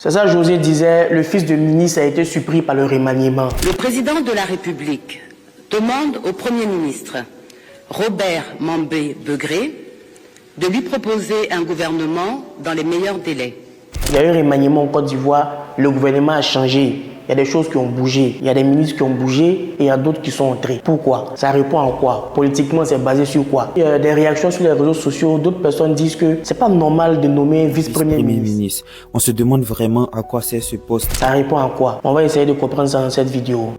C'est ça, José disait, le fils de ministre a été surpris par le remaniement. Le président de la République demande au Premier ministre, Robert Mambé-Begré, de lui proposer un gouvernement dans les meilleurs délais. Il y a eu un remaniement en Côte d'Ivoire, le gouvernement a changé. Il y a des choses qui ont bougé, il y a des ministres qui ont bougé et il y a d'autres qui sont entrés. Pourquoi? Ça répond à quoi? Politiquement, c'est basé sur quoi? Il y a des réactions sur les réseaux sociaux, d'autres personnes disent que c'est pas normal de nommer vice-premier ministre. On se demande vraiment à quoi sert ce poste. Ça répond à quoi? On va essayer de comprendre ça dans cette vidéo.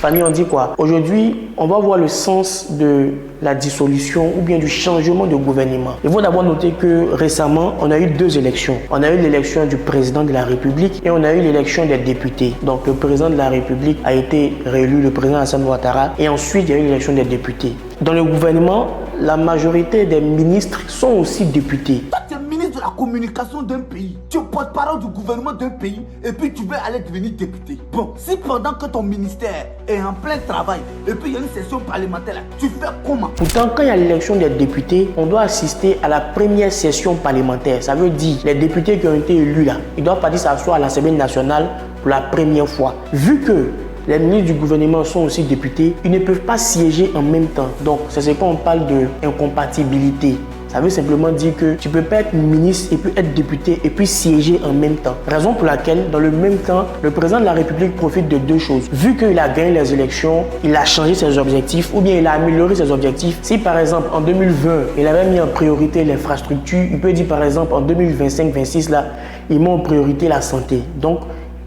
Fanny, on dit quoi? Aujourd'hui, on va voir le sens de la dissolution ou bien du changement de gouvernement. Il faut d'abord noter que récemment, on a eu deux élections. On a eu l'élection du président de la République et on a eu l'élection des députés. Donc le président de la République a été réélu, le président Alassane Ouattara, et ensuite il y a eu l'élection des députés. Dans le gouvernement, la majorité des ministres sont aussi députés. Toi, tu es ministre de la communication d'un pays, tu es porte-parole du gouvernement d'un pays et puis tu veux aller devenir député. Bon, si pendant que ton ministère est en plein travail et puis il y a une session parlementaire là, tu fais comment? Pourtant, quand il y a l'élection des députés, on doit assister à la première session parlementaire. Ça veut dire les députés qui ont été élus là, ils doivent partir s'asseoir à l'Assemblée nationale pour la première fois. Vu que les ministres du gouvernement sont aussi députés, ils ne peuvent pas siéger en même temps. Donc, c'est ce qu'on parle d'incompatibilité. Ça veut simplement dire que tu ne peux pas être ministre et puis être député et puis siéger en même temps. Raison pour laquelle, dans le même temps, le président de la République profite de deux choses. Vu qu'il a gagné les élections, il a changé ses objectifs ou bien il a amélioré ses objectifs. Si par exemple en 2020, il avait mis en priorité l'infrastructure, il peut dire par exemple en 2025-26 là, il met en priorité la santé. Donc,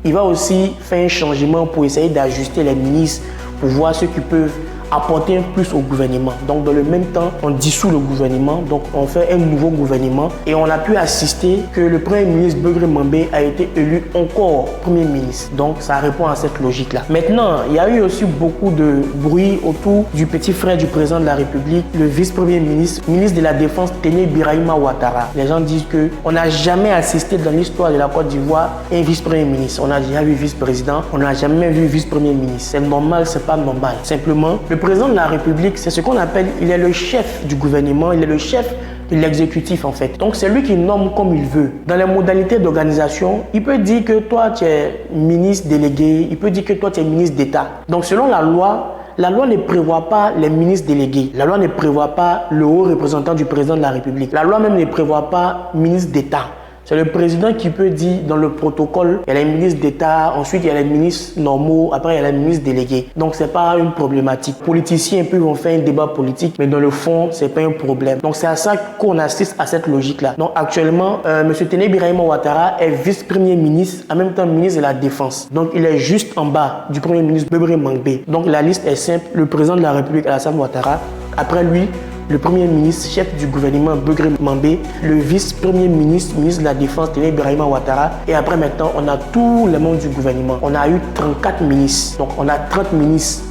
il va aussi faire un changement pour essayer d'ajuster les ministres pour voir ceux qui peuvent apporter un plus au gouvernement. Donc dans le même temps, on dissout le gouvernement, donc on fait un nouveau gouvernement et on a pu assister que le premier ministre Begré Mambé a été élu encore premier ministre. Donc ça répond à cette logique-là. Maintenant, il y a eu aussi beaucoup de bruit autour du petit frère du président de la République, le vice-premier ministre, ministre de la Défense, Téné Birahima Ouattara. Les gens disent que on n'a jamais assisté dans l'histoire de la Côte d'Ivoire un vice-premier ministre. On a déjà vu vice-président, on n'a jamais vu vice-premier ministre. C'est normal, c'est pas normal. Simplement, le président de la République, c'est ce qu'on appelle, il est le chef du gouvernement, il est le chef de l'exécutif en fait. Donc c'est lui qui nomme comme il veut. Dans les modalités d'organisation, il peut dire que toi tu es ministre délégué, il peut dire que toi tu es ministre d'État. Donc selon la loi ne prévoit pas les ministres délégués. La loi ne prévoit pas le haut représentant du président de la République. La loi même ne prévoit pas ministre d'État. C'est le président qui peut dire dans le protocole, il y a les ministres d'État, ensuite il y a les ministres normaux, après il y a les ministres délégués. Donc c'est pas une problématique. Les politiciens vont faire un débat politique, mais dans le fond, c'est pas un problème. Donc c'est à ça qu'on assiste à cette logique-là. Donc actuellement, M. Téné Birahima Ouattara est vice-premier ministre, en même temps ministre de la Défense. Donc il est juste en bas du premier ministre Begré Mambé. Donc la liste est simple, le président de la République Alassane Ouattara, après lui, le premier ministre, chef du gouvernement Begré Mambé, le vice-premier ministre, ministre de la Défense, Téné Birahima Ouattara. Et après maintenant, on a tous les membres du gouvernement. On a eu 34 ministres. Donc on a 30 ministres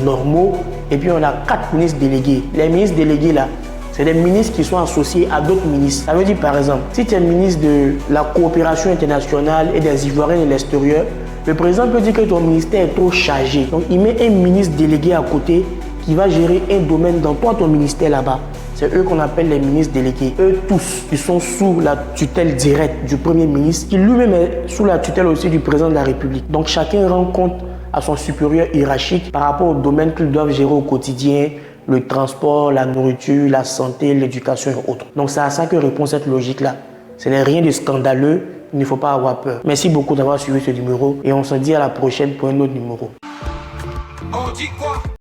normaux et puis on a 4 ministres délégués. Les ministres délégués là, c'est des ministres qui sont associés à d'autres ministres. Ça veut dire par exemple, si tu es ministre de la coopération internationale et des Ivoiriens de l'extérieur, le président peut dire que ton ministère est trop chargé. Donc il met un ministre délégué à côté qui va gérer un domaine dans toi, ton ministère là-bas. C'est eux qu'on appelle les ministres délégués. Eux tous, ils sont sous la tutelle directe du premier ministre, qui lui-même est sous la tutelle aussi du président de la République. Donc chacun rend compte à son supérieur hiérarchique par rapport aux domaines qu'ils doivent gérer au quotidien, le transport, la nourriture, la santé, l'éducation et autres. Donc c'est à ça que répond cette logique-là. Ce n'est rien de scandaleux, il ne faut pas avoir peur. Merci beaucoup d'avoir suivi ce numéro et on se dit à la prochaine pour un autre numéro. On dit quoi?